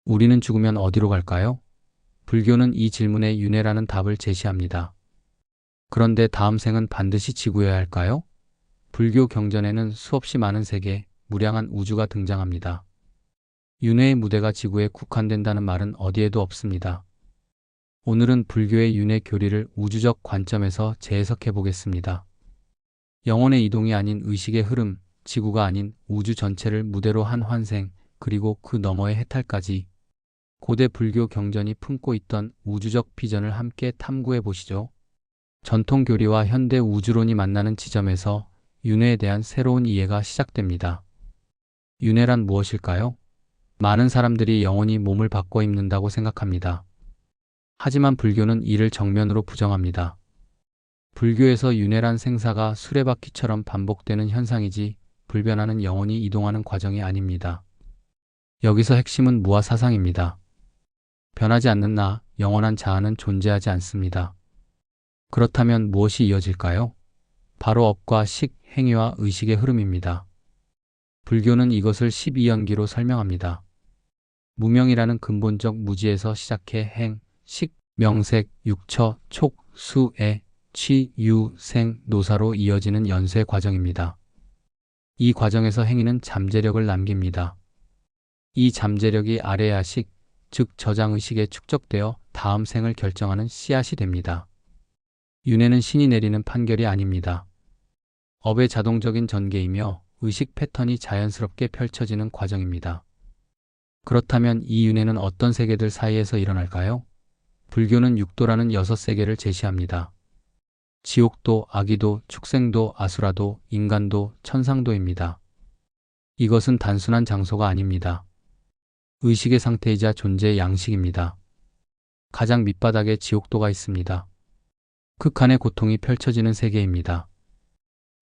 우리는 죽으면 어디로 갈까요? 불교는 이 질문에 윤회라는 답을 제시합니다. 그런데 다음 생은 반드시 지구여야 할까요? 불교 경전에는 수없이 많은 세계, 무량한 우주가 등장합니다. 윤회의 무대가 지구에 국한된다는 말은 어디에도 없습니다. 오늘은 불교의 윤회 교리를 우주적 관점에서 재해석해 보겠습니다. 영혼의 이동이 아닌 의식의 흐름, 지구가 아닌 우주 전체를 무대로 한 환생, 그리고 그 너머의 해탈까지 고대 불교 경전이 품고 있던 우주적 비전을 함께 탐구해 보시죠. 전통 교리와 현대 우주론이 만나는 지점에서 윤회에 대한 새로운 이해가 시작됩니다. 윤회란 무엇일까요? 많은 사람들이 영혼이 몸을 바꿔 입는다고 생각합니다. 하지만 불교는 이를 정면으로 부정합니다. 불교에서 윤회란 생사가 수레바퀴처럼 반복되는 현상이지 불변하는 영혼이 이동하는 과정이 아닙니다. 여기서 핵심은 무아 사상입니다. 변하지 않는 나, 영원한 자아는 존재하지 않습니다. 그렇다면 무엇이 이어질까요? 바로 업과 식, 행위와 의식의 흐름입니다. 불교는 이것을 12연기로 설명합니다. 무명이라는 근본적 무지에서 시작해 행, 식, 명색, 육처, 촉, 수, 애, 취, 유, 생, 노사로 이어지는 연쇄 과정입니다. 이 과정에서 행위는 잠재력을 남깁니다. 이 잠재력이 아레야식, 즉 저장의식에 축적되어 다음 생을 결정하는 씨앗이 됩니다. 윤회는 신이 내리는 판결이 아닙니다. 업의 자동적인 전개이며 의식 패턴이 자연스럽게 펼쳐지는 과정입니다. 그렇다면 이 윤회는 어떤 세계들 사이에서 일어날까요? 불교는 육도라는 6세계를 제시합니다. 지옥도, 아기도, 축생도, 아수라도, 인간도, 천상도입니다. 이것은 단순한 장소가 아닙니다. 의식의 상태이자 존재의 양식입니다. 가장 밑바닥에 지옥도가 있습니다. 극한의 고통이 펼쳐지는 세계입니다.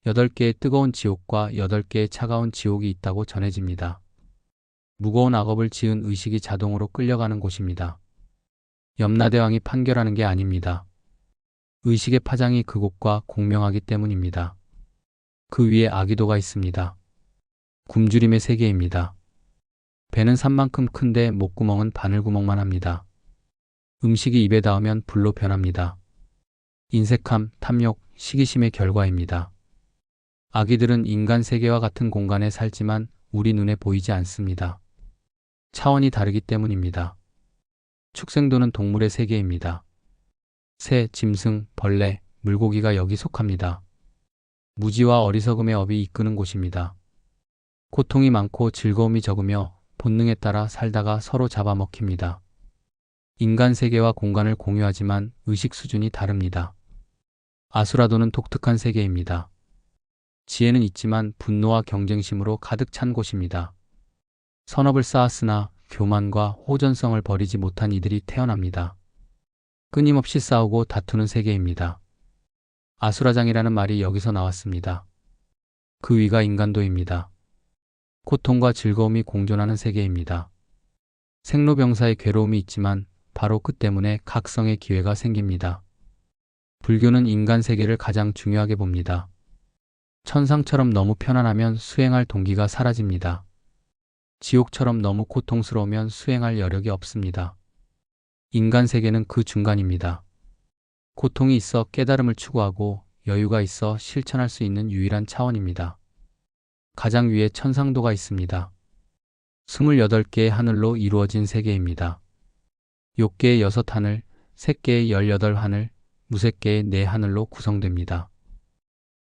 8개의 뜨거운 지옥과 8개의 차가운 지옥이 있다고 전해집니다. 무거운 악업을 지은 의식이 자동으로 끌려가는 곳입니다. 염라대왕이 판결하는 게 아닙니다. 의식의 파장이 그곳과 공명하기 때문입니다. 그 위에 아기도가 있습니다. 굶주림의 세계입니다. 배는 산만큼 큰데 목구멍은 바늘구멍만 합니다. 음식이 입에 닿으면 불로 변합니다. 인색함, 탐욕, 시기심의 결과입니다. 아기들은 인간 세계와 같은 공간에 살지만 우리 눈에 보이지 않습니다. 차원이 다르기 때문입니다. 축생도는 동물의 세계입니다. 새, 짐승, 벌레, 물고기가 여기 속합니다. 무지와 어리석음의 업이 이끄는 곳입니다. 고통이 많고 즐거움이 적으며 본능에 따라 살다가 서로 잡아먹힙니다. 인간 세계와 공간을 공유하지만 의식 수준이 다릅니다. 아수라도는 독특한 세계입니다. 지혜는 있지만 분노와 경쟁심으로 가득 찬 곳입니다. 선업을 쌓았으나 교만과 호전성을 버리지 못한 이들이 태어납니다. 끊임없이 싸우고 다투는 세계입니다. 아수라장이라는 말이 여기서 나왔습니다. 그 위가 인간도입니다. 고통과 즐거움이 공존하는 세계입니다. 생로병사의 괴로움이 있지만 바로 그 때문에 각성의 기회가 생깁니다. 불교는 인간 세계를 가장 중요하게 봅니다. 천상처럼 너무 편안하면 수행할 동기가 사라집니다. 지옥처럼 너무 고통스러우면 수행할 여력이 없습니다. 인간 세계는 그 중간입니다. 고통이 있어 깨달음을 추구하고 여유가 있어 실천할 수 있는 유일한 차원입니다. 가장 위에 천상도가 있습니다. 28개의 하늘로 이루어진 세계입니다. 욕계의 6하늘, 색계의 18하늘, 무색계의 4하늘로 구성됩니다.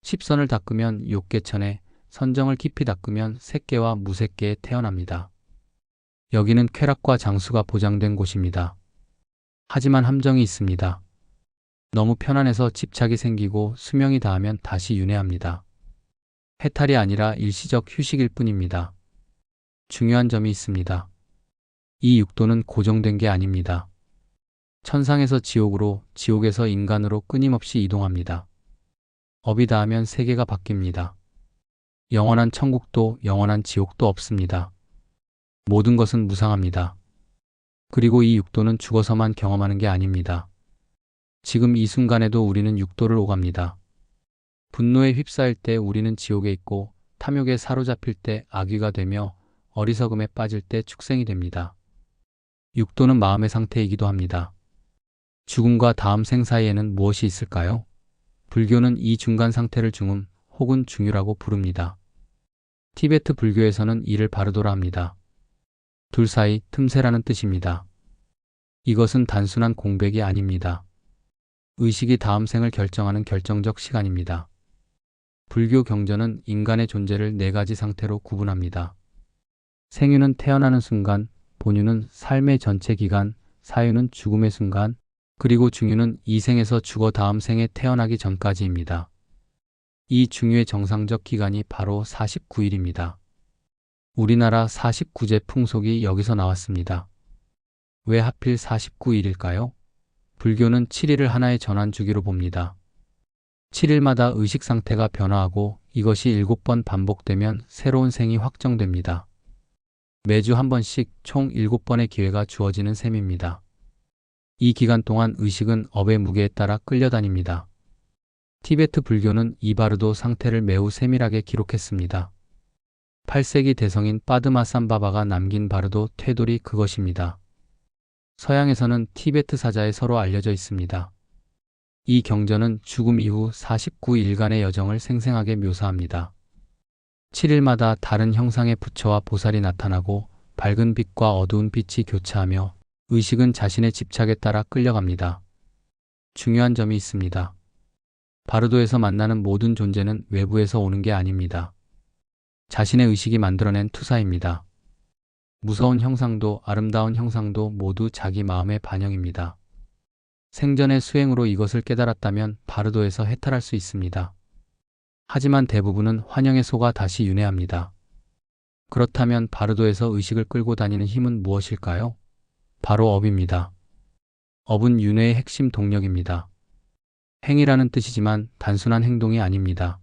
10선을 닦으면 욕계천에, 선정을 깊이 닦으면 색계와 무색계에 태어납니다. 여기는 쾌락과 장수가 보장된 곳입니다. 하지만 함정이 있습니다. 너무 편안해서 집착이 생기고 수명이 다하면 다시 윤회합니다. 해탈이 아니라 일시적 휴식일 뿐입니다. 중요한 점이 있습니다. 이 육도는 고정된 게 아닙니다. 천상에서 지옥으로, 지옥에서 인간으로 끊임없이 이동합니다. 업이 닿으면 세계가 바뀝니다. 영원한 천국도 영원한 지옥도 없습니다. 모든 것은 무상합니다. 그리고 이 육도는 죽어서만 경험하는 게 아닙니다. 지금 이 순간에도 우리는 육도를 오갑니다. 분노에 휩싸일 때 우리는 지옥에 있고 탐욕에 사로잡힐 때 악귀가 되며 어리석음에 빠질 때 축생이 됩니다. 육도는 마음의 상태이기도 합니다. 죽음과 다음 생 사이에는 무엇이 있을까요? 불교는 이 중간 상태를 중음 혹은 중유라고 부릅니다. 티베트 불교에서는 이를 바르도라 합니다. 둘 사이 틈새라는 뜻입니다. 이것은 단순한 공백이 아닙니다. 의식이 다음 생을 결정하는 결정적 시간입니다. 불교 경전은 인간의 존재를 네 가지 상태로 구분합니다. 생유는 태어나는 순간, 본유는 삶의 전체 기간, 사유는 죽음의 순간, 그리고 중유는 이 생에서 죽어 다음 생에 태어나기 전까지입니다. 이 중유의 정상적 기간이 바로 49일입니다. 우리나라 49제 풍속이 여기서 나왔습니다. 왜 하필 49일일까요? 불교는 7일을 하나의 전환 주기로 봅니다. 7일마다 의식 상태가 변화하고 이것이 7번 반복되면 새로운 생이 확정됩니다. 매주 한 번씩 총 7번의 기회가 주어지는 셈입니다. 이 기간 동안 의식은 업의 무게에 따라 끌려다닙니다. 티베트 불교는 이 바르도 상태를 매우 세밀하게 기록했습니다. 8세기 대성인 빠드마삼바바가 남긴 바르도 퇴돌이 그것입니다. 서양에서는 티베트 사자에 서로 알려져 있습니다. 이 경전은 죽음 이후 49일간의 여정을 생생하게 묘사합니다. 7일마다 다른 형상의 부처와 보살이 나타나고 밝은 빛과 어두운 빛이 교차하며 의식은 자신의 집착에 따라 끌려갑니다. 중요한 점이 있습니다. 바르도에서 만나는 모든 존재는 외부에서 오는 게 아닙니다. 자신의 의식이 만들어낸 투사입니다. 무서운 형상도 아름다운 형상도 모두 자기 마음의 반영입니다. 생전의 수행으로 이것을 깨달았다면 바르도에서 해탈할 수 있습니다. 하지만 대부분은 환영에 속아 다시 윤회합니다. 그렇다면 바르도에서 의식을 끌고 다니는 힘은 무엇일까요? 바로 업입니다. 업은 윤회의 핵심 동력입니다. 행위라는 뜻이지만 단순한 행동이 아닙니다.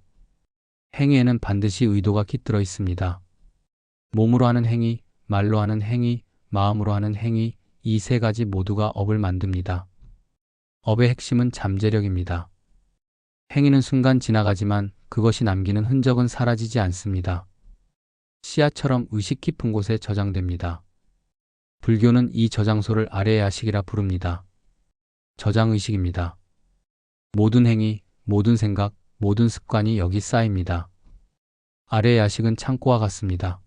행위에는 반드시 의도가 깃들어 있습니다. 몸으로 하는 행위, 말로 하는 행위, 마음으로 하는 행위, 이 세 가지 모두가 업을 만듭니다. 업의 핵심은 잠재력입니다. 행위는 순간 지나가지만 그것이 남기는 흔적은 사라지지 않습니다. 씨앗처럼 의식 깊은 곳에 저장됩니다. 불교는 이 저장소를 아래의 야식이라 부릅니다. 저장의식입니다. 모든 행위, 모든 생각, 모든 습관이 여기 쌓입니다. 아래의 야식은 창고와 같습니다.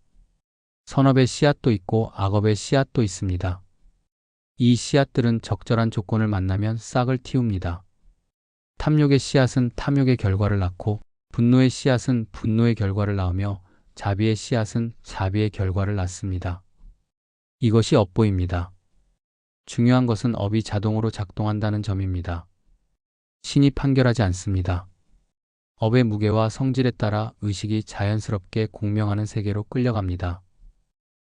선업의 씨앗도 있고 악업의 씨앗도 있습니다. 이 씨앗들은 적절한 조건을 만나면 싹을 틔웁니다. 탐욕의 씨앗은 탐욕의 결과를 낳고 분노의 씨앗은 분노의 결과를 낳으며 자비의 씨앗은 자비의 결과를 낳습니다. 이것이 업보입니다. 중요한 것은 업이 자동으로 작동한다는 점입니다. 신이 판결하지 않습니다. 업의 무게와 성질에 따라 의식이 자연스럽게 공명하는 세계로 끌려갑니다.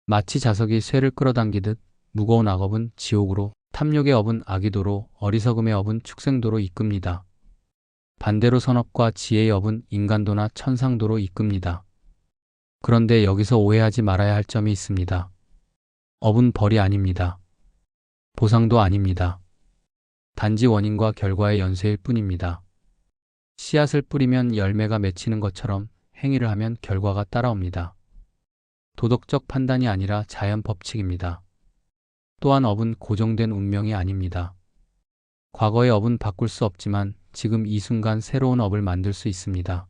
마치 자석이 쇠를 끌어당기듯 무거운 악업은 지옥으로, 탐욕의 업은 악의도로, 어리석음의 업은 축생도로 이끕니다. 반대로 선업과 지혜의 업은 인간도나 천상도로 이끕니다. 그런데 여기서 오해하지 말아야 할 점이 있습니다. 업은 벌이 아닙니다. 보상도 아닙니다. 단지 원인과 결과의 연쇄일 뿐입니다. 씨앗을 뿌리면 열매가 맺히는 것처럼 행위를 하면 결과가 따라옵니다. 도덕적 판단이 아니라 자연 법칙입니다. 또한 업은 고정된 운명이 아닙니다. 과거의 업은 바꿀 수 없지만 지금 이 순간 새로운 업을 만들 수 있습니다.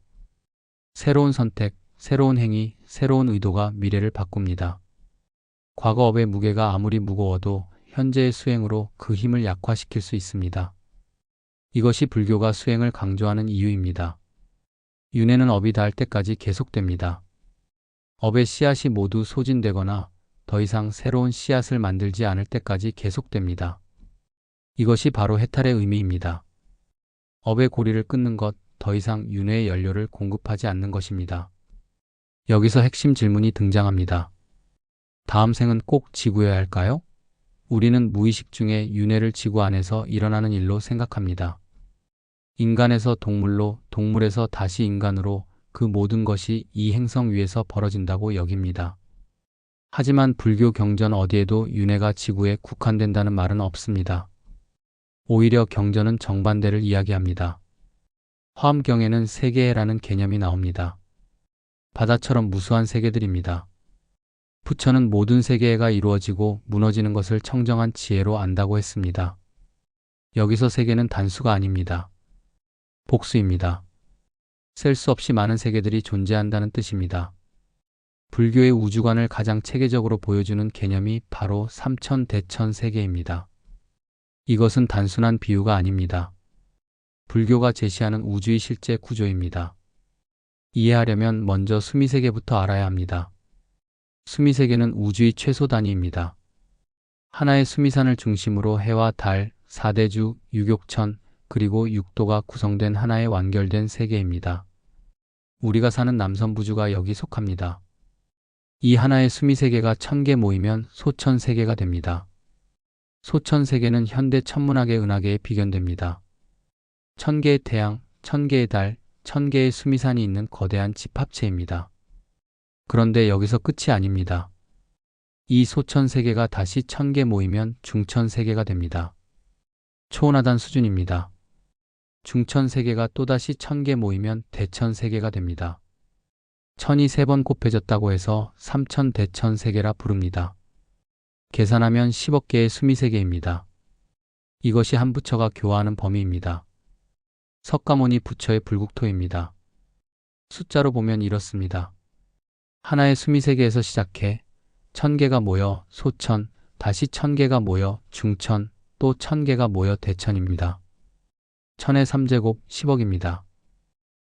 새로운 선택, 새로운 행위, 새로운 의도가 미래를 바꿉니다. 과거 업의 무게가 아무리 무거워도 현재의 수행으로 그 힘을 약화시킬 수 있습니다. 이것이 불교가 수행을 강조하는 이유입니다. 윤회는 업이 닿을 때까지 계속됩니다. 업의 씨앗이 모두 소진되거나 더 이상 새로운 씨앗을 만들지 않을 때까지 계속됩니다. 이것이 바로 해탈의 의미입니다. 업의 고리를 끊는 것, 더 이상 윤회의 연료를 공급하지 않는 것입니다. 여기서 핵심 질문이 등장합니다. 다음 생은 꼭 지구여야 할까요? 우리는 무의식 중에 윤회를 지구 안에서 일어나는 일로 생각합니다. 인간에서 동물로, 동물에서 다시 인간으로 그 모든 것이 이 행성 위에서 벌어진다고 여깁니다. 하지만 불교 경전 어디에도 윤회가 지구에 국한된다는 말은 없습니다. 오히려 경전은 정반대를 이야기합니다. 화엄경에는 세계해라는 개념이 나옵니다. 바다처럼 무수한 세계들입니다. 부처는 모든 세계가 이루어지고 무너지는 것을 청정한 지혜로 안다고 했습니다. 여기서 세계는 단수가 아닙니다. 복수입니다. 셀 수 없이 많은 세계들이 존재한다는 뜻입니다. 불교의 우주관을 가장 체계적으로 보여주는 개념이 바로 삼천대천 세계입니다. 이것은 단순한 비유가 아닙니다. 불교가 제시하는 우주의 실제 구조입니다. 이해하려면 먼저 수미세계부터 알아야 합니다. 수미세계는 우주의 최소 단위입니다. 하나의 수미산을 중심으로 해와 달, 사대주, 육욕천, 그리고 육도가 구성된 하나의 완결된 세계입니다. 우리가 사는 남선부주가 여기 속합니다. 이 하나의 수미세계가 1000개 모이면 소천세계가 됩니다. 소천세계는 현대 천문학의 은하계에 비견됩니다. 1000개의 태양, 1000개의 달, 1000개의 수미산이 있는 거대한 집합체입니다. 그런데 여기서 끝이 아닙니다. 이 소천세계가 다시 1000개 모이면 중천세계가 됩니다. 초원하단 수준입니다. 중천세계가 또다시 1000개 모이면 대천세계가 됩니다. 천이 3번 곱해졌다고 해서 삼천대천세계라 부릅니다. 계산하면 10억 개의 수미세계입니다. 이것이 한 부처가 교화하는 범위입니다. 석가모니 부처의 불국토입니다. 숫자로 보면 이렇습니다. 하나의 수미세계에서 시작해 1000개가 모여 소천, 다시 1000개가 모여 중천, 또 1000개가 모여 대천입니다. 천의 3제곱 10억입니다.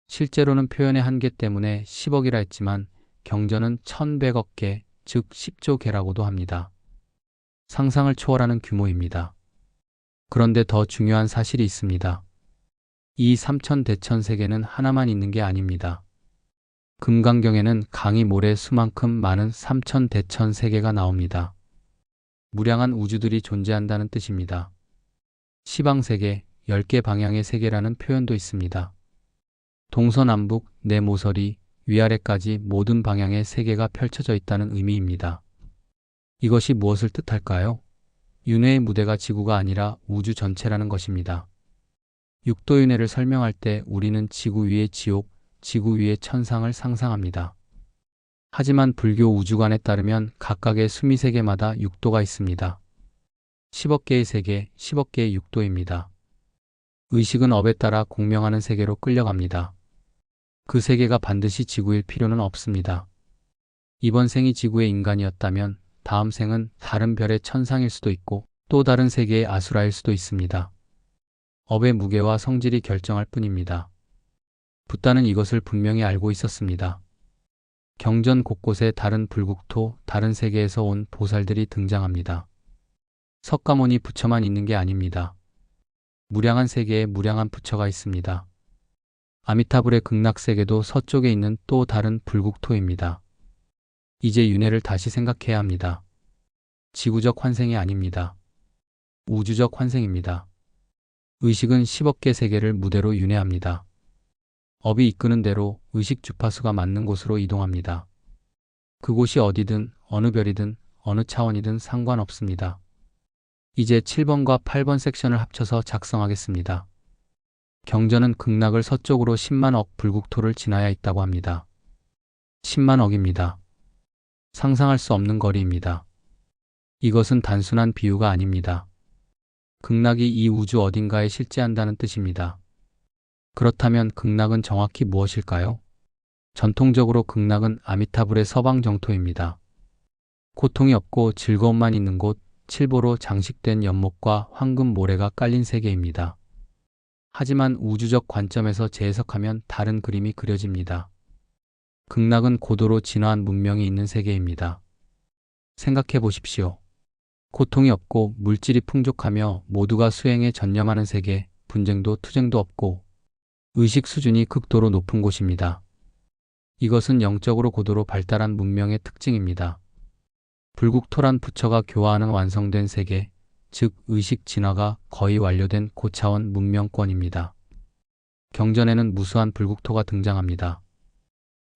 실제로는 표현의 한계 때문에 10억이라 했지만 경전은 1100억 개, 즉 10조 개라고도 합니다. 상상을 초월하는 규모입니다. 그런데 더 중요한 사실이 있습니다. 이 삼천대천세계는 하나만 있는 게 아닙니다. 금강경에는 강이 모래 수만큼 많은 삼천대천세계가 나옵니다. 무량한 우주들이 존재한다는 뜻입니다. 시방세계, 10개 방향의 세계라는 표현도 있습니다. 동서남북, 내모서리, 위아래까지 모든 방향의 세계가 펼쳐져 있다는 의미입니다. 이것이 무엇을 뜻할까요? 윤회의 무대가 지구가 아니라 우주 전체라는 것입니다. 육도윤회를 설명할 때 우리는 지구 위의 지옥, 지구 위의 천상을 상상합니다. 하지만 불교 우주관에 따르면 각각의 수미세계마다 육도가 있습니다. 10억 개의 세계, 10억 개의 육도입니다. 의식은 업에 따라 공명하는 세계로 끌려갑니다. 그 세계가 반드시 지구일 필요는 없습니다. 이번 생이 지구의 인간이었다면 다음 생은 다른 별의 천상일 수도 있고 또 다른 세계의 아수라일 수도 있습니다. 업의 무게와 성질이 결정할 뿐입니다. 붓다는 이것을 분명히 알고 있었습니다. 경전 곳곳에 다른 불국토, 다른 세계에서 온 보살들이 등장합니다. 석가모니 부처만 있는 게 아닙니다. 무량한 세계에 무량한 부처가 있습니다. 아미타불의 극락세계도 서쪽에 있는 또 다른 불국토입니다. 이제 윤회를 다시 생각해야 합니다. 지구적 환생이 아닙니다. 우주적 환생입니다. 의식은 10억 개 세계를 무대로 윤회합니다. 업이 이끄는 대로 의식 주파수가 맞는 곳으로 이동합니다. 그곳이 어디든 어느 별이든 어느 차원이든 상관없습니다. 이제 7번과 8번 섹션을 합쳐서 작성하겠습니다. 경전은 극락을 서쪽으로 10만억 불국토를 지나야 있다고 합니다. 10만억입니다. 상상할 수 없는 거리입니다. 이것은 단순한 비유가 아닙니다. 극락이 이 우주 어딘가에 실제한다는 뜻입니다. 그렇다면 극락은 정확히 무엇일까요? 전통적으로 극락은 아미타불의 서방 정토입니다. 고통이 없고 즐거움만 있는 곳, 칠보로 장식된 연못과 황금 모래가 깔린 세계입니다. 하지만 우주적 관점에서 재해석하면 다른 그림이 그려집니다. 극락은 고도로 진화한 문명이 있는 세계입니다. 생각해 보십시오. 고통이 없고 물질이 풍족하며 모두가 수행에 전념하는 세계, 분쟁도 투쟁도 없고 의식 수준이 극도로 높은 곳입니다. 이것은 영적으로 고도로 발달한 문명의 특징입니다. 불국토란 부처가 교화하는 완성된 세계, 즉 의식 진화가 거의 완료된 고차원 문명권입니다. 경전에는 무수한 불국토가 등장합니다.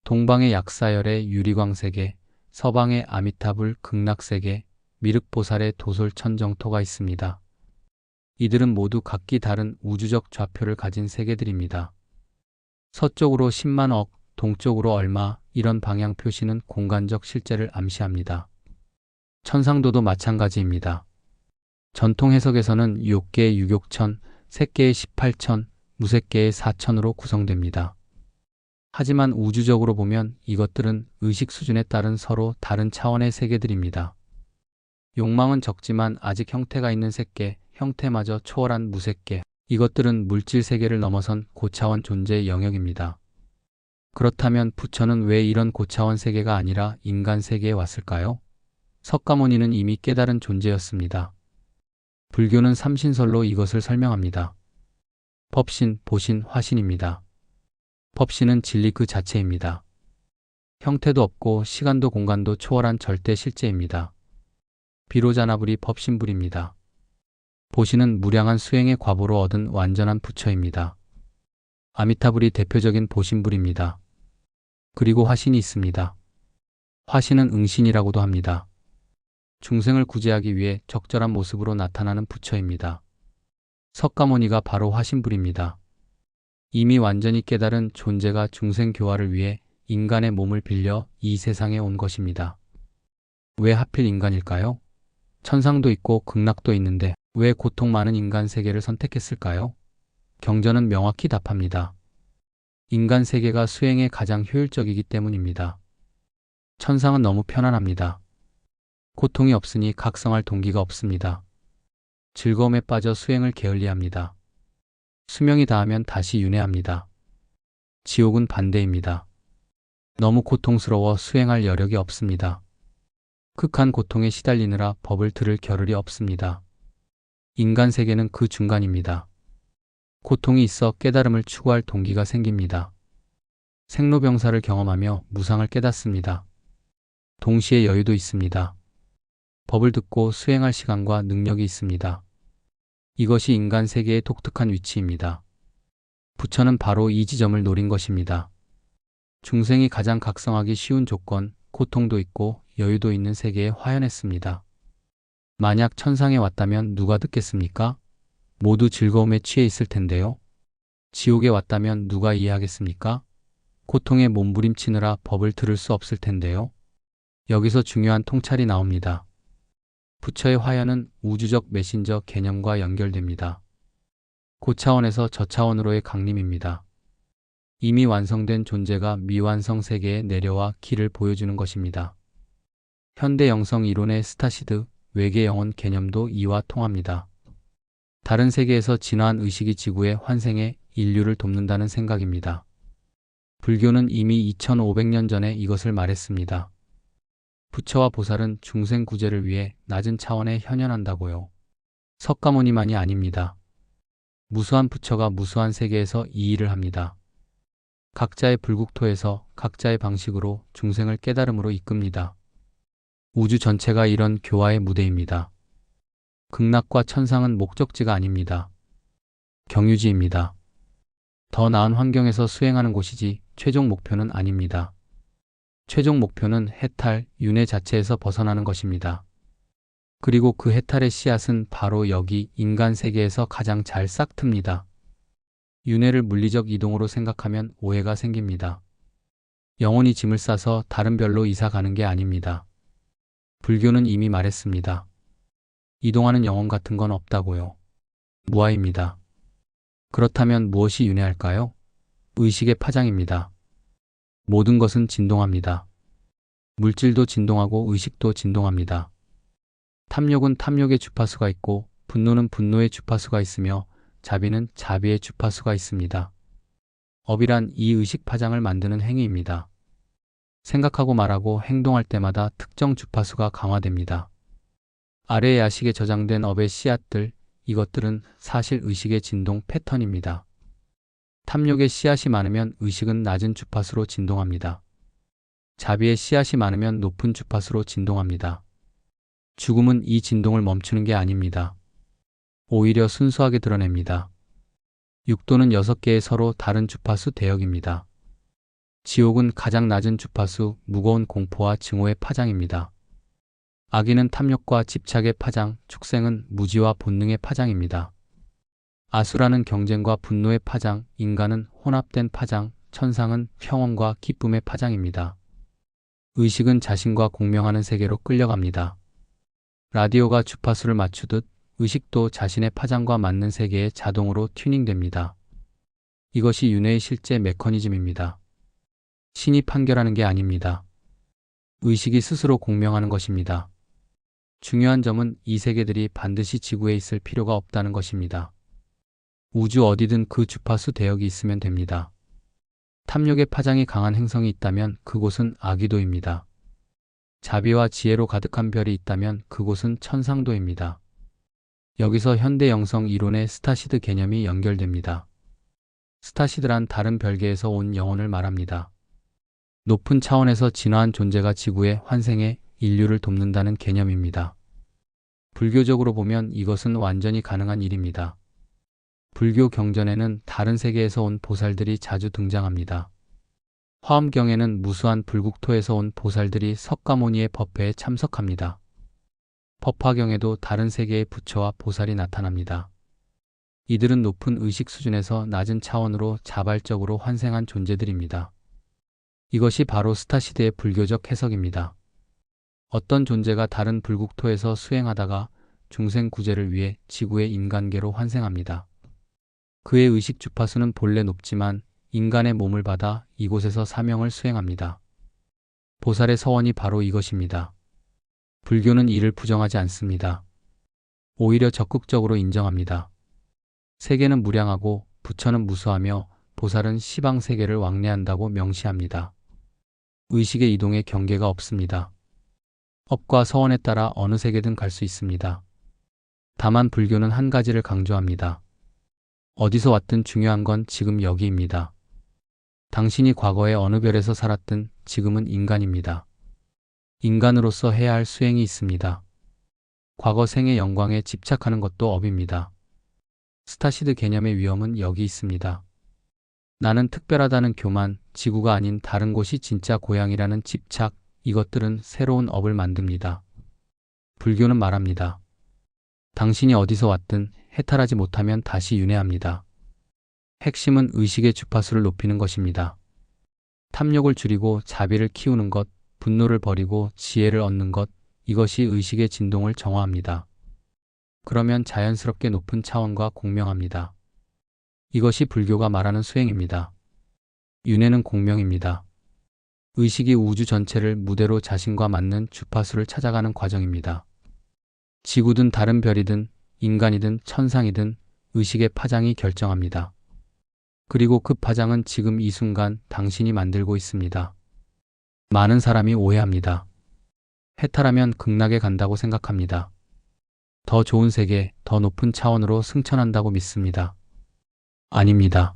동방의 약사열의 유리광세계, 서방의 아미타불 극락세계, 미륵보살의 도솔천정토가 있습니다. 이들은 모두 각기 다른 우주적 좌표를 가진 세계들입니다. 서쪽으로 10만억, 동쪽으로 얼마, 이런 방향 표시는 공간적 실제를 암시합니다. 천상도도 마찬가지입니다. 전통 해석에서는 6개의 유격천, 3개의 18천, 무색개의 4천으로 구성됩니다. 하지만 우주적으로 보면 이것들은 의식 수준에 따른 서로 다른 차원의 세계들입니다. 욕망은 적지만 아직 형태가 있는 색계, 형태마저 초월한 무색계, 이것들은 물질 세계를 넘어선 고차원 존재의 영역입니다. 그렇다면 부처는 왜 이런 고차원 세계가 아니라 인간 세계에 왔을까요? 석가모니는 이미 깨달은 존재였습니다. 불교는 삼신설로 이것을 설명합니다. 법신, 보신, 화신입니다. 법신은 진리 그 자체입니다. 형태도 없고 시간도 공간도 초월한 절대 실제입니다. 비로자나불이 법신불입니다. 보신은 무량한 수행의 과보로 얻은 완전한 부처입니다. 아미타불이 대표적인 보신불입니다. 그리고 화신이 있습니다. 화신은 응신이라고도 합니다. 중생을 구제하기 위해 적절한 모습으로 나타나는 부처입니다. 석가모니가 바로 화신불입니다. 이미 완전히 깨달은 존재가 중생 교화를 위해 인간의 몸을 빌려 이 세상에 온 것입니다. 왜 하필 인간일까요? 천상도 있고 극락도 있는데 왜 고통 많은 인간 세계를 선택했을까요? 경전은 명확히 답합니다. 인간 세계가 수행에 가장 효율적이기 때문입니다. 천상은 너무 편안합니다. 고통이 없으니 각성할 동기가 없습니다. 즐거움에 빠져 수행을 게을리합니다. 수명이 닿으면 다시 윤회합니다. 지옥은 반대입니다. 너무 고통스러워 수행할 여력이 없습니다. 극한 고통에 시달리느라 법을 들을 겨를이 없습니다. 인간 세계는 그 중간입니다. 고통이 있어 깨달음을 추구할 동기가 생깁니다. 생로병사를 경험하며 무상을 깨닫습니다. 동시에 여유도 있습니다. 법을 듣고 수행할 시간과 능력이 있습니다. 이것이 인간 세계의 독특한 위치입니다. 부처는 바로 이 지점을 노린 것입니다. 중생이 가장 각성하기 쉬운 조건, 고통도 있고 여유도 있는 세계에 화연했습니다. 만약 천상에 왔다면 누가 듣겠습니까? 모두 즐거움에 취해 있을 텐데요. 지옥에 왔다면 누가 이해하겠습니까? 고통에 몸부림치느라 법을 들을 수 없을 텐데요. 여기서 중요한 통찰이 나옵니다. 부처의 화연은 우주적 메신저 개념과 연결됩니다. 고차원에서 저차원으로의 강림입니다. 이미 완성된 존재가 미완성 세계에 내려와 길을 보여주는 것입니다. 현대 영성 이론의 스타시드, 외계 영혼 개념도 이와 통합니다. 다른 세계에서 진화한 의식이 지구에 환생해 인류를 돕는다는 생각입니다. 불교는 이미 2500년 전에 이것을 말했습니다. 부처와 보살은 중생 구제를 위해 낮은 차원에 현현한다고요. 석가모니만이 아닙니다. 무수한 부처가 무수한 세계에서 이 일을 합니다. 각자의 불국토에서 각자의 방식으로 중생을 깨달음으로 이끕니다. 우주 전체가 이런 교화의 무대입니다. 극락과 천상은 목적지가 아닙니다. 경유지입니다. 더 나은 환경에서 수행하는 곳이지 최종 목표는 아닙니다. 최종 목표는 해탈, 윤회 자체에서 벗어나는 것입니다. 그리고 그 해탈의 씨앗은 바로 여기 인간 세계에서 가장 잘 싹틉니다. 윤회를 물리적 이동으로 생각하면 오해가 생깁니다. 영혼이 짐을 싸서 다른 별로 이사 가는 게 아닙니다. 불교는 이미 말했습니다. 이동하는 영혼 같은 건 없다고요. 무아입니다. 그렇다면 무엇이 윤회할까요? 의식의 파장입니다. 모든 것은 진동합니다. 물질도 진동하고 의식도 진동합니다. 탐욕은 탐욕의 주파수가 있고 분노는 분노의 주파수가 있으며 자비는 자비의 주파수가 있습니다. 업이란 이 의식 파장을 만드는 행위입니다. 생각하고 말하고 행동할 때마다 특정 주파수가 강화됩니다. 아래의 야식에 저장된 업의 씨앗들, 이것들은 사실 의식의 진동 패턴입니다. 탐욕의 씨앗이 많으면 의식은 낮은 주파수로 진동합니다. 자비의 씨앗이 많으면 높은 주파수로 진동합니다. 죽음은 이 진동을 멈추는 게 아닙니다. 오히려 순수하게 드러냅니다. 육도는 6개의 서로 다른 주파수 대역입니다. 지옥은 가장 낮은 주파수, 무거운 공포와 증오의 파장입니다. 악인은 탐욕과 집착의 파장, 축생은 무지와 본능의 파장입니다. 아수라는 경쟁과 분노의 파장, 인간은 혼합된 파장, 천상은 평온과 기쁨의 파장입니다. 의식은 자신과 공명하는 세계로 끌려갑니다. 라디오가 주파수를 맞추듯 의식도 자신의 파장과 맞는 세계에 자동으로 튜닝됩니다. 이것이 윤회의 실제 메커니즘입니다. 신이 판결하는 게 아닙니다. 의식이 스스로 공명하는 것입니다. 중요한 점은 이 세계들이 반드시 지구에 있을 필요가 없다는 것입니다. 우주 어디든 그 주파수 대역이 있으면 됩니다. 탐욕의 파장이 강한 행성이 있다면 그곳은 아기도입니다. 자비와 지혜로 가득한 별이 있다면 그곳은 천상도입니다. 여기서 현대 영성 이론의 스타시드 개념이 연결됩니다. 스타시드란 다른 별계에서 온 영혼을 말합니다. 높은 차원에서 진화한 존재가 지구에 환생해 인류를 돕는다는 개념입니다. 불교적으로 보면 이것은 완전히 가능한 일입니다. 불교 경전에는 다른 세계에서 온 보살들이 자주 등장합니다. 화엄경에는 무수한 불국토에서 온 보살들이 석가모니의 법회에 참석합니다. 법화경에도 다른 세계의 부처와 보살이 나타납니다. 이들은 높은 의식 수준에서 낮은 차원으로 자발적으로 환생한 존재들입니다. 이것이 바로 스타시드의 불교적 해석입니다. 어떤 존재가 다른 불국토에서 수행하다가 중생 구제를 위해 지구의 인간계로 환생합니다. 그의 의식 주파수는 본래 높지만 인간의 몸을 받아 이곳에서 사명을 수행합니다. 보살의 서원이 바로 이것입니다. 불교는 이를 부정하지 않습니다. 오히려 적극적으로 인정합니다. 세계는 무량하고 부처는 무수하며 보살은 시방세계를 왕래한다고 명시합니다. 의식의 이동에 경계가 없습니다. 업과 서원에 따라 어느 세계든 갈 수 있습니다. 다만 불교는 한 가지를 강조합니다. 어디서 왔든 중요한 건 지금 여기입니다. 당신이 과거에 어느 별에서 살았든 지금은 인간입니다. 인간으로서 해야 할 수행이 있습니다. 과거 생의 영광에 집착하는 것도 업입니다. 스타시드 개념의 위험은 여기 있습니다. 나는 특별하다는 교만, 지구가 아닌 다른 곳이 진짜 고향이라는 집착, 이것들은 새로운 업을 만듭니다. 불교는 말합니다. 당신이 어디서 왔든 해탈하지 못하면 다시 윤회합니다. 핵심은 의식의 주파수를 높이는 것입니다. 탐욕을 줄이고 자비를 키우는 것, 분노를 버리고 지혜를 얻는 것, 이것이 의식의 진동을 정화합니다. 그러면 자연스럽게 높은 차원과 공명합니다. 이것이 불교가 말하는 수행입니다. 윤회는 공명입니다. 의식이 우주 전체를 무대로 자신과 맞는 주파수를 찾아가는 과정입니다. 지구든 다른 별이든 인간이든 천상이든 의식의 파장이 결정합니다. 그리고 그 파장은 지금 이 순간 당신이 만들고 있습니다. 많은 사람이 오해합니다. 해탈하면 극락에 간다고 생각합니다. 더 좋은 세계, 더 높은 차원으로 승천한다고 믿습니다. 아닙니다.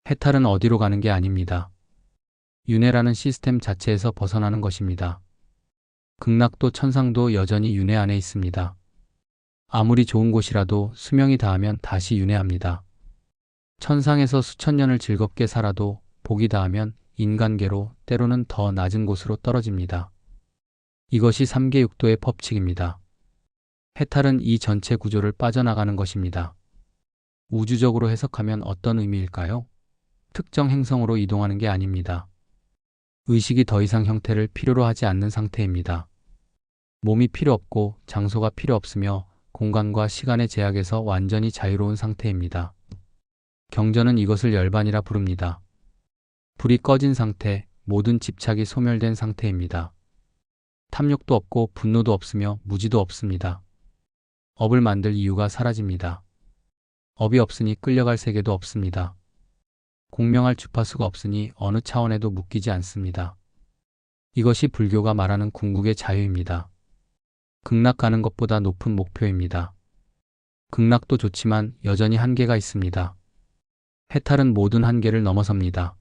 해탈은 어디로 가는 게 아닙니다. 윤회라는 시스템 자체에서 벗어나는 것입니다. 극락도 천상도 여전히 윤회 안에 있습니다. 아무리 좋은 곳이라도 수명이 다하면 다시 윤회합니다. 천상에서 수천 년을 즐겁게 살아도 복이 다하면 인간계로 때로는 더 낮은 곳으로 떨어집니다. 이것이 3계 6도의 법칙입니다. 해탈은 이 전체 구조를 빠져나가는 것입니다. 우주적으로 해석하면 어떤 의미일까요? 특정 행성으로 이동하는 게 아닙니다. 의식이 더 이상 형태를 필요로 하지 않는 상태입니다. 몸이 필요 없고 장소가 필요 없으며 공간과 시간의 제약에서 완전히 자유로운 상태입니다. 경전은 이것을 열반이라 부릅니다. 불이 꺼진 상태, 모든 집착이 소멸된 상태입니다. 탐욕도 없고 분노도 없으며 무지도 없습니다. 업을 만들 이유가 사라집니다. 업이 없으니 끌려갈 세계도 없습니다. 공명할 주파수가 없으니 어느 차원에도 묶이지 않습니다. 이것이 불교가 말하는 궁극의 자유입니다. 극락 가는 것보다 높은 목표입니다. 극락도 좋지만 여전히 한계가 있습니다. 해탈은 모든 한계를 넘어섭니다.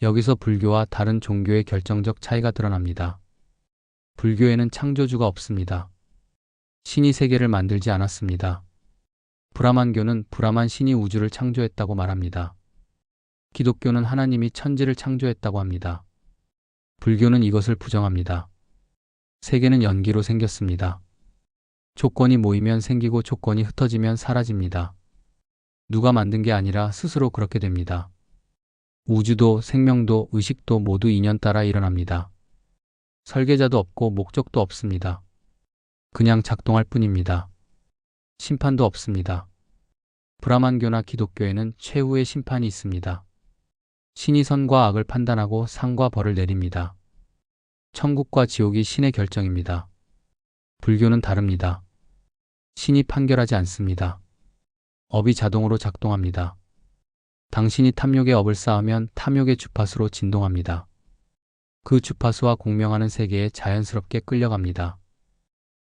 여기서 불교와 다른 종교의 결정적 차이가 드러납니다. 불교에는 창조주가 없습니다. 신이 세계를 만들지 않았습니다. 브라만교는 브라만 신이 우주를 창조했다고 말합니다. 기독교는 하나님이 천지를 창조했다고 합니다. 불교는 이것을 부정합니다. 세계는 연기로 생겼습니다. 조건이 모이면 생기고 조건이 흩어지면 사라집니다. 누가 만든 게 아니라 스스로 그렇게 됩니다. 우주도 생명도 의식도 모두 인연 따라 일어납니다. 설계자도 없고 목적도 없습니다. 그냥 작동할 뿐입니다. 심판도 없습니다. 브라만교나 기독교에는 최후의 심판이 있습니다. 신이 선과 악을 판단하고 상과 벌을 내립니다. 천국과 지옥이 신의 결정입니다. 불교는 다릅니다. 신이 판결하지 않습니다. 업이 자동으로 작동합니다. 당신이 탐욕의 업을 쌓으면 탐욕의 주파수로 진동합니다. 그 주파수와 공명하는 세계에 자연스럽게 끌려갑니다.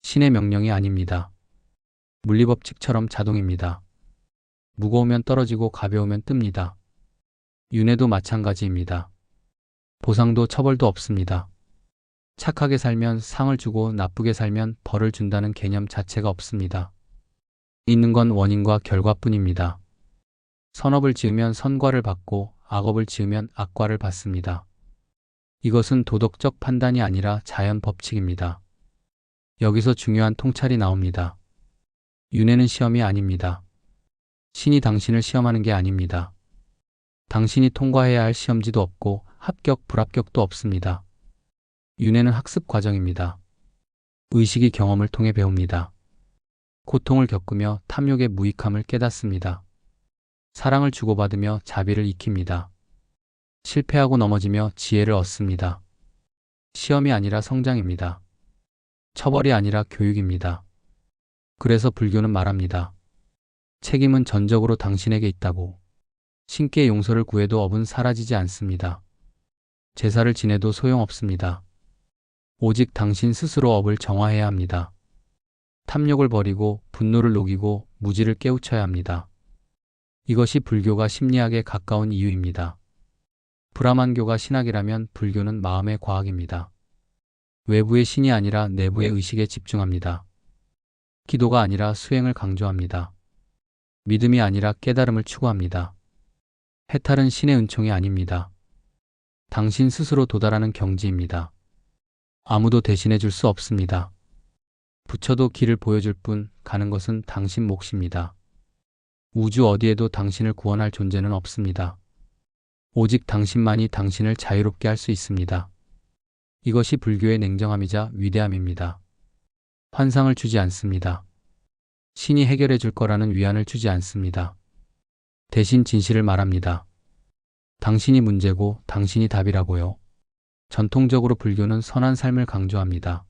신의 명령이 아닙니다. 물리법칙처럼 자동입니다. 무거우면 떨어지고 가벼우면 뜹니다. 윤회도 마찬가지입니다. 보상도 처벌도 없습니다. 착하게 살면 상을 주고 나쁘게 살면 벌을 준다는 개념 자체가 없습니다. 있는 건 원인과 결과뿐입니다. 선업을 지으면 선과를 받고 악업을 지으면 악과를 받습니다. 이것은 도덕적 판단이 아니라 자연 법칙입니다. 여기서 중요한 통찰이 나옵니다. 윤회는 시험이 아닙니다. 신이 당신을 시험하는 게 아닙니다. 당신이 통과해야 할 시험지도 없고 합격, 불합격도 없습니다. 윤회는 학습 과정입니다. 의식이 경험을 통해 배웁니다. 고통을 겪으며 탐욕의 무익함을 깨닫습니다. 사랑을 주고받으며 자비를 익힙니다. 실패하고 넘어지며 지혜를 얻습니다. 시험이 아니라 성장입니다. 처벌이 아니라 교육입니다. 그래서 불교는 말합니다. 책임은 전적으로 당신에게 있다고. 신께 용서를 구해도 업은 사라지지 않습니다. 제사를 지내도 소용없습니다. 오직 당신 스스로 업을 정화해야 합니다. 탐욕을 버리고 분노를 녹이고 무지를 깨우쳐야 합니다. 이것이 불교가 심리학에 가까운 이유입니다. 브라만교가 신학이라면 불교는 마음의 과학입니다. 외부의 신이 아니라 내부의 의식에 집중합니다. 기도가 아니라 수행을 강조합니다. 믿음이 아니라 깨달음을 추구합니다. 해탈은 신의 은총이 아닙니다. 당신 스스로 도달하는 경지입니다. 아무도 대신해 줄 수 없습니다. 부처도 길을 보여줄 뿐 가는 것은 당신 몫입니다. 우주 어디에도 당신을 구원할 존재는 없습니다. 오직 당신만이 당신을 자유롭게 할 수 있습니다. 이것이 불교의 냉정함이자 위대함입니다. 환상을 주지 않습니다. 신이 해결해 줄 거라는 위안을 주지 않습니다. 대신 진실을 말합니다. 당신이 문제고 당신이 답이라고요. 전통적으로 불교는 선한 삶을 강조합니다.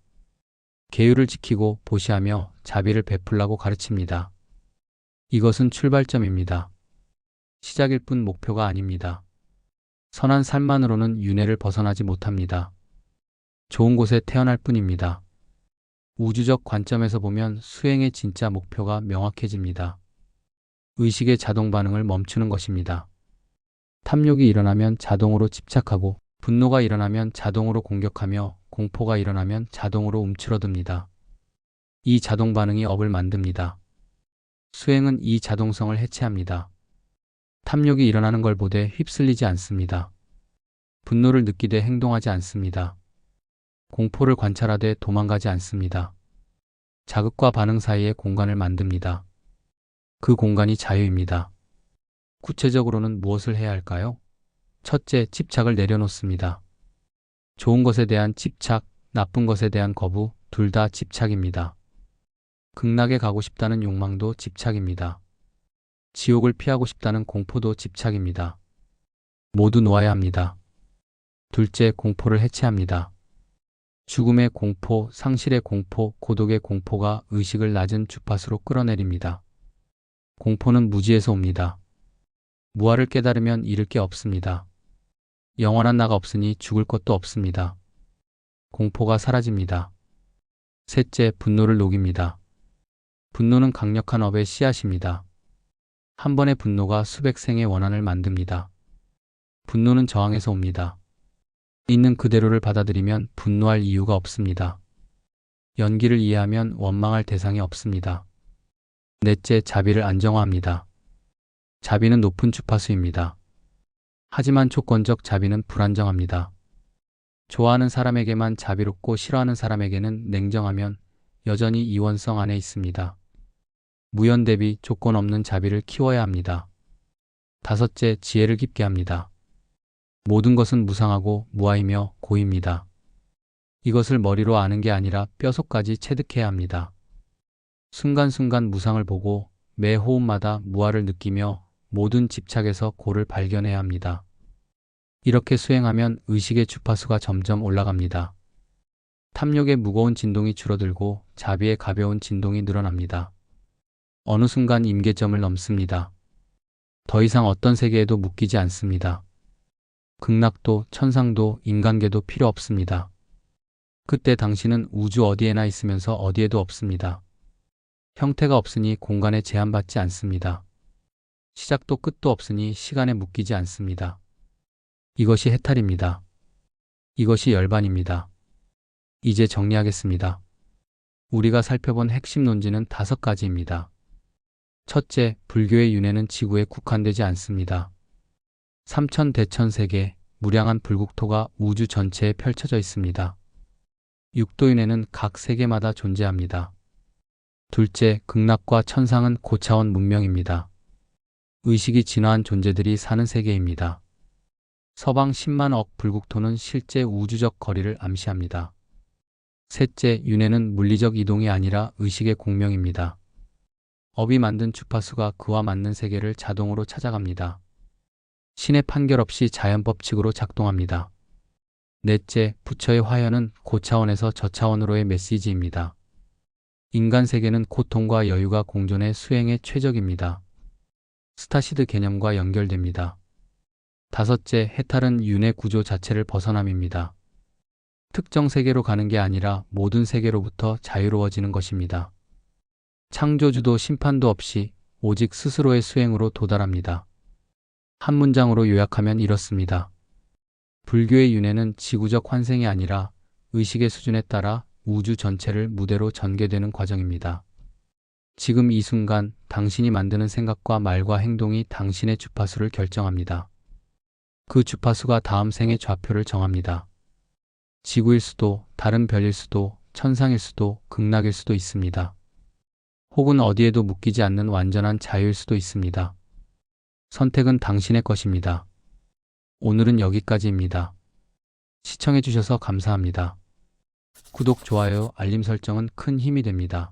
계율을 지키고 보시하며 자비를 베풀라고 가르칩니다. 이것은 출발점입니다. 시작일 뿐 목표가 아닙니다. 선한 삶만으로는 윤회를 벗어나지 못합니다. 좋은 곳에 태어날 뿐입니다. 우주적 관점에서 보면 수행의 진짜 목표가 명확해집니다. 의식의 자동 반응을 멈추는 것입니다. 탐욕이 일어나면 자동으로 집착하고 분노가 일어나면 자동으로 공격하며 공포가 일어나면 자동으로 움츠러듭니다. 이 자동 반응이 업을 만듭니다. 수행은 이 자동성을 해체합니다. 탐욕이 일어나는 걸 보되 휩쓸리지 않습니다. 분노를 느끼되 행동하지 않습니다. 공포를 관찰하되 도망가지 않습니다. 자극과 반응 사이에 공간을 만듭니다. 그 공간이 자유입니다. 구체적으로는 무엇을 해야 할까요? 첫째, 집착을 내려놓습니다. 좋은 것에 대한 집착, 나쁜 것에 대한 거부, 둘 다 집착입니다. 극락에 가고 싶다는 욕망도 집착입니다. 지옥을 피하고 싶다는 공포도 집착입니다. 모두 놓아야 합니다. 둘째, 공포를 해체합니다. 죽음의 공포, 상실의 공포, 고독의 공포가 의식을 낮은 주파수로 끌어내립니다. 공포는 무지에서 옵니다. 무아를 깨달으면 잃을 게 없습니다. 영원한 나가 없으니 죽을 것도 없습니다. 공포가 사라집니다. 셋째, 분노를 녹입니다. 분노는 강력한 업의 씨앗입니다. 한 번의 분노가 수백 생의 원한을 만듭니다. 분노는 저항에서 옵니다. 있는 그대로를 받아들이면 분노할 이유가 없습니다. 연기를 이해하면 원망할 대상이 없습니다. 넷째, 자비를 안정화합니다. 자비는 높은 주파수입니다. 하지만 조건적 자비는 불안정합니다. 좋아하는 사람에게만 자비롭고 싫어하는 사람에게는 냉정하면 여전히 이원성 안에 있습니다. 무연 대비, 조건 없는 자비를 키워야 합니다. 다섯째, 지혜를 깊게 합니다. 모든 것은 무상하고 무아이며 고입니다. 이것을 머리로 아는 게 아니라 뼛속까지 체득해야 합니다. 순간순간 무상을 보고 매 호흡마다 무아를 느끼며 모든 집착에서 고를 발견해야 합니다. 이렇게 수행하면 의식의 주파수가 점점 올라갑니다. 탐욕의 무거운 진동이 줄어들고 자비의 가벼운 진동이 늘어납니다. 어느 순간 임계점을 넘습니다. 더 이상 어떤 세계에도 묶이지 않습니다. 극락도, 천상도, 인간계도 필요 없습니다. 그때 당신은 우주 어디에나 있으면서 어디에도 없습니다. 형태가 없으니 공간에 제한받지 않습니다. 시작도 끝도 없으니 시간에 묶이지 않습니다. 이것이 해탈입니다. 이것이 열반입니다. 이제 정리하겠습니다. 우리가 살펴본 핵심 논지는 5가지입니다. 첫째, 불교의 윤회는 지구에 국한되지 않습니다. 삼천대천세계, 무량한 불국토가 우주 전체에 펼쳐져 있습니다. 육도윤회는 각 세계마다 존재합니다. 둘째, 극락과 천상은 고차원 문명입니다. 의식이 진화한 존재들이 사는 세계입니다. 서방 10만억 불국토는 실제 우주적 거리를 암시합니다. 셋째, 윤회는 물리적 이동이 아니라 의식의 공명입니다. 업이 만든 주파수가 그와 맞는 세계를 자동으로 찾아갑니다. 신의 판결 없이 자연법칙으로 작동합니다. 넷째, 부처의 화현은 고차원에서 저차원으로의 메시지입니다. 인간 세계는 고통과 여유가 공존해 수행의 최적입니다. 스타시드 개념과 연결됩니다. 다섯째, 해탈은 윤회 구조 자체를 벗어남입니다. 특정 세계로 가는 게 아니라 모든 세계로부터 자유로워지는 것입니다. 창조주도 심판도 없이 오직 스스로의 수행으로 도달합니다. 한 문장으로 요약하면 이렇습니다. 불교의 윤회는 지구적 환생이 아니라 의식의 수준에 따라 우주 전체를 무대로 전개되는 과정입니다. 지금 이 순간 당신이 만드는 생각과 말과 행동이 당신의 주파수를 결정합니다. 그 주파수가 다음 생의 좌표를 정합니다. 지구일 수도, 다른 별일 수도, 천상일 수도, 극락일 수도 있습니다. 혹은 어디에도 묶이지 않는 완전한 자유일 수도 있습니다. 선택은 당신의 것입니다. 오늘은 여기까지입니다. 시청해주셔서 감사합니다. 구독, 좋아요, 알림 설정은 큰 힘이 됩니다.